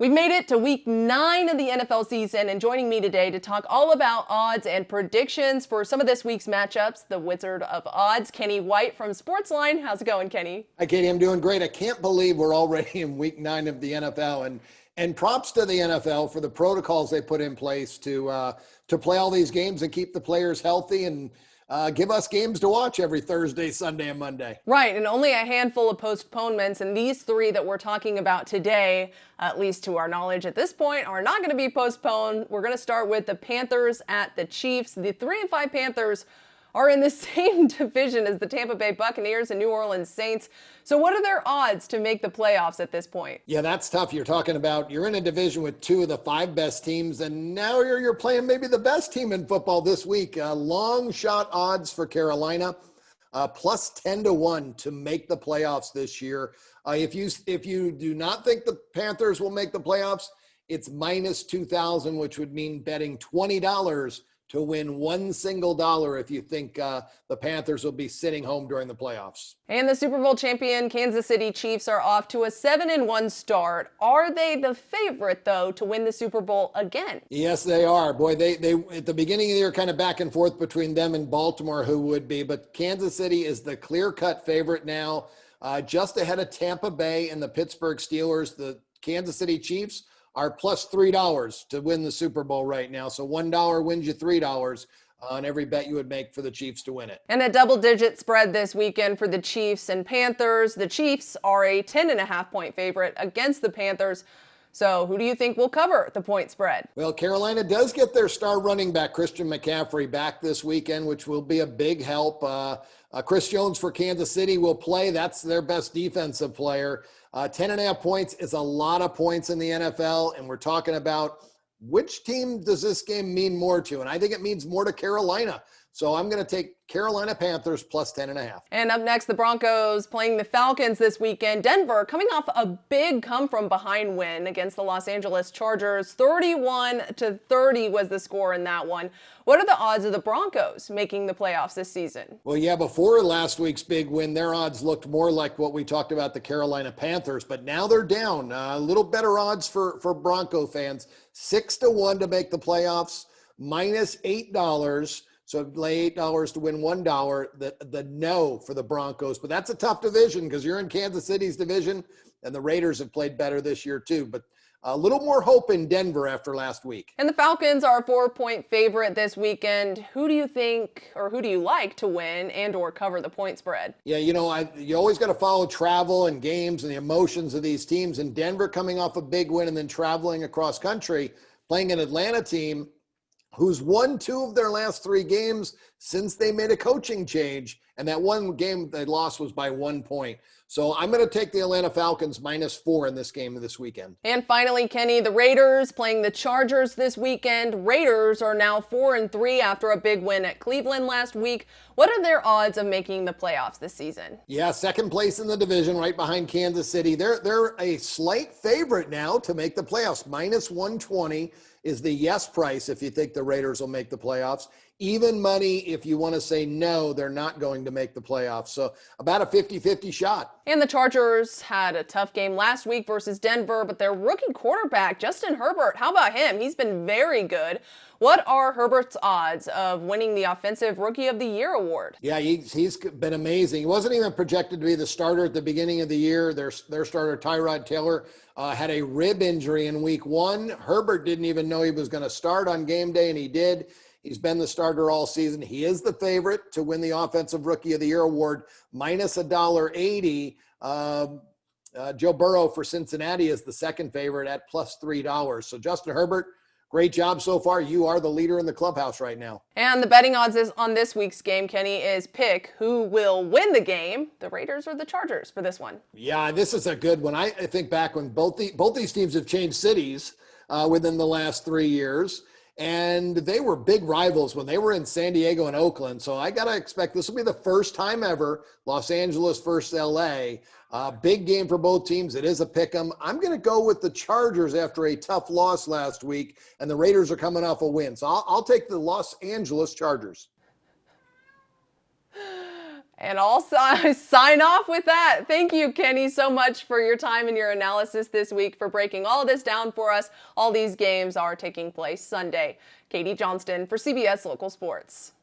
We've made it to week 9 of the NFL season, and joining me today to talk all about odds and predictions for some of this week's matchups, the Wizard of Odds, Kenny White from SportsLine. How's it going, Kenny? Hi, Katie. I'm doing great. I can't believe we're already in week 9 of the NFL, and props to the NFL for the protocols they put in place to play all these games and keep the players healthy and give us games to watch every Thursday, Sunday, and Monday. Right, and only a handful of postponements, and these 3 that we're talking about today, at least to our knowledge at this point, are not going to be postponed. We're going to start with the Panthers at the Chiefs. The 3-5 Panthers are in the same division as the Tampa Bay Buccaneers and New Orleans Saints. So what are their odds to make the playoffs at this point? Yeah, that's tough. You're talking about you're in a division with 2 of the 5 best teams, and now you're playing maybe the best team in football this week. Long shot odds for Carolina, plus 10-1 to make the playoffs this year. If you do not think the Panthers will make the playoffs, it's minus 2,000, which would mean betting $20 to win $1 single if you think the Panthers will be sitting home during the playoffs. And the Super Bowl champion Kansas City Chiefs are off to a 7-1 start. Are they the favorite, though, to win the Super Bowl again? Yes, they are. Boy, they at the beginning of the year kind of back and forth between them and Baltimore, who would be. But Kansas City is the clear-cut favorite now, just ahead of Tampa Bay and the Pittsburgh Steelers. The Kansas City Chiefs are plus $3 to win the Super Bowl right now. So $1 wins you $3 on every bet you would make for the Chiefs to win it. And a double-digit spread this weekend for the Chiefs and Panthers. The Chiefs are a 10.5-point favorite against the Panthers. So who do you think will cover the point spread? Well, Carolina does get their star running back, Christian McCaffrey, back this weekend, which will be a big help. Chris Jones for Kansas City will play. That's their best defensive player. 10.5 points is a lot of points in the NFL, and we're talking about which team does this game mean more to? And I think it means more to Carolina. So I'm going to take Carolina Panthers plus 10.5. And up next, the Broncos playing the Falcons this weekend. Denver coming off a big come-from-behind win against the Los Angeles Chargers. 31-30 was the score in that one. What are the odds of the Broncos making the playoffs this season? Well, yeah, before last week's big win, their odds looked more like what we talked about, the Carolina Panthers. But now they're down. A little better odds for Bronco fans. 6-1 to make the playoffs, minus $8. So lay $8 to win $1, the no for the Broncos. But that's a tough division because you're in Kansas City's division, and the Raiders have played better this year too. But a little more hope in Denver after last week. And the Falcons are a 4-point favorite this weekend. Who do you think, or who do you like to win and or cover the point spread? Yeah, you always got to follow travel and games and the emotions of these teams. And Denver coming off a big win and then traveling across country, playing an Atlanta team who's won 2 of their last 3 games since they made a coaching change. And that one game they lost was by 1 point. So I'm going to take the Atlanta Falcons minus 4 in this game this weekend. And finally, Kenny, the Raiders playing the Chargers this weekend. Raiders are now 4-3 after a big win at Cleveland last week. What are their odds of making the playoffs this season? Yeah, second place in the division, right behind Kansas City. They're a slight favorite now to make the playoffs. Minus 120 is the yes price if you think the Raiders will make the playoffs. Even money if you want to say no, they're not going to make the playoffs. So about a 50-50 shot. And the Chargers had a tough game last week versus Denver, but their rookie quarterback, Justin Herbert, how about him? He's been very good. What are Herbert's odds of winning the Offensive Rookie of the Year award? Yeah, he's been amazing. He wasn't even projected to be the starter at the beginning of the year. Their starter, Tyrod Taylor, had a rib injury in week 1. Herbert didn't even know he was going to start on game day, and he did. He's been the starter all season. He is the favorite to win the Offensive Rookie of the Year award, minus $1.80. Joe Burrow for Cincinnati is the second favorite at plus $3. So Justin Herbert, great job so far. You are the leader in the clubhouse right now. And the betting odds on this week's game, Kenny, is pick who will win the game, the Raiders or the Chargers for this one. Yeah, this is a good one. I think back when both these teams have changed cities within the last 3 years. And they were big rivals when they were in San Diego and Oakland. So I got to expect this will be the first time ever, Los Angeles versus LA. Big game for both teams. It is a pick 'em. I'm going to go with the Chargers after a tough loss last week, and the Raiders are coming off a win. So I'll take the Los Angeles Chargers. And I'll sign off with that. Thank you, Kenny, so much for your time and your analysis this week, for breaking all of this down for us. All these games are taking place Sunday. Katie Johnston for CBS Local Sports.